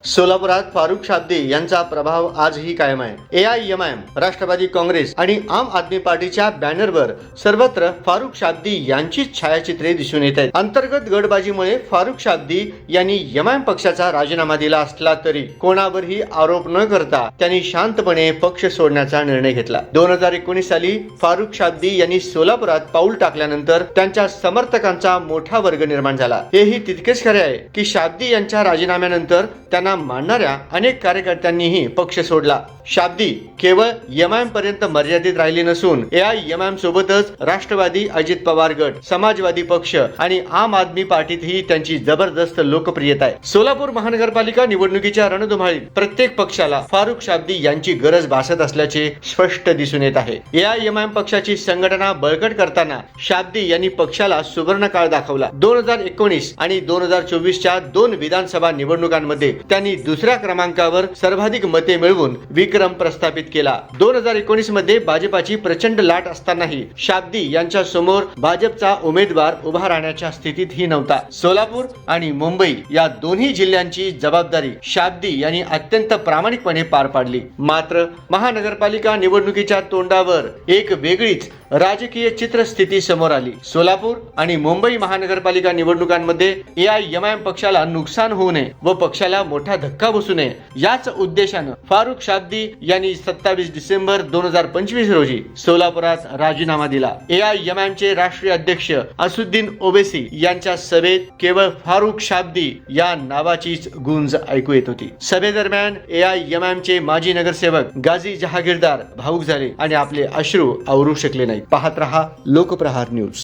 सोलापुरात फारुख शाब्दी यांचा प्रभाव आजही कायम आहे। AIMIM, राष्ट्रवादी काँग्रेस आणि आम आदमी पार्टीच्या बॅनरवर सर्वत्र फारुख शाब्दी यांचीच छायाचित्रे दिसून येत आहेत। अंतर्गत गडबाजीमुळे फारुख शाब्दी यांनी MIM पक्षाचा राजीनामा दिला असला तरी कोणावरही आरोप न करता त्यांनी शांतपणे पक्ष सोडण्याचा निर्णय घेतला। 2019 साली फारुख शाब्दी यांनी सोलापुरात पाऊल टाकल्यानंतर त्यांच्या समर्थकांचा मोठा वर्ग निर्माण झाला। हेही तितकेच खरे आहे की शाब्दी यांच्या राजीनाम्यानंतर त्यांना मानणाऱ्या अनेक कार्यकर्त्यांनीही पक्ष सोडला। शाब्दी केवळ MIM पर्यंत मर्यादित राहिली नसून AIMIM सोबतच राष्ट्रवादी, अजित पवार गट, समाजवादी पक्ष आणि आम आदमी पार्टीतही त्यांची जबरदस्त लोकप्रियता आहे। सोलापूर महानगरपालिका निवडणुकीच्या रणधुमाळीत प्रत्येक पक्षाला फारुख शाब्दी यांची गरज भासत असल्याचे स्पष्ट दिसून येत आहे। AIMIM पक्षाची संघटना बळकट करताना शाब्दी यांनी पक्षाला सुवर्ण काळ दाखवला। 2019 आणि 2024च्या 2 विधानसभा निवडणुकांमध्ये त्यांनी दुसऱ्या क्रमांकावर सर्वाधिक मते मिळवून विक्रम प्रस्थापित केला। 2019 मध्ये भाजपाची प्रचंड लाट असतानाही शाब्दी यांच्या समोर भाजपचा उमेदवार उभा राहण्याच्या स्थितीतही नव्हता। सोलापूर आणि मुंबई या दोन्ही जिल्ह्यांची जबाबदारी शाब्दी यांनी अत्यंत प्रामाणिकपणे पार पाडली। मात्र महानगरपालिका निवडणुकीच्या तोंडावर एक वेगळीच राजकीय चित्रस्थिती समोर आली। सोलापूर आणि मुंबई महानगरपालिका निवडणुकांमध्ये AIMIM पक्षाला नुकसान होऊ नये व पक्षाला मोठा धक्का बसू नये याच उद्देशाने फारुख शाब्दी यांनी 27 डिसेंबर 2025 रोजी सोलापुरात राजीनामा दिला। AIMIM चे राष्ट्रीय अध्यक्ष असुद्दीन ओवेसी यांच्या सभेत केवळ फारुख शाब्दी या नावाचीच गुंज ऐकू येत होती। सभेदरम्यान AIMIM चे माजी नगरसेवक गाझी जहागीरदार भावुक झाले आणि आपले अश्रू आवरू शकले नाही। पाहत रहा लोकप्रहार न्यूज।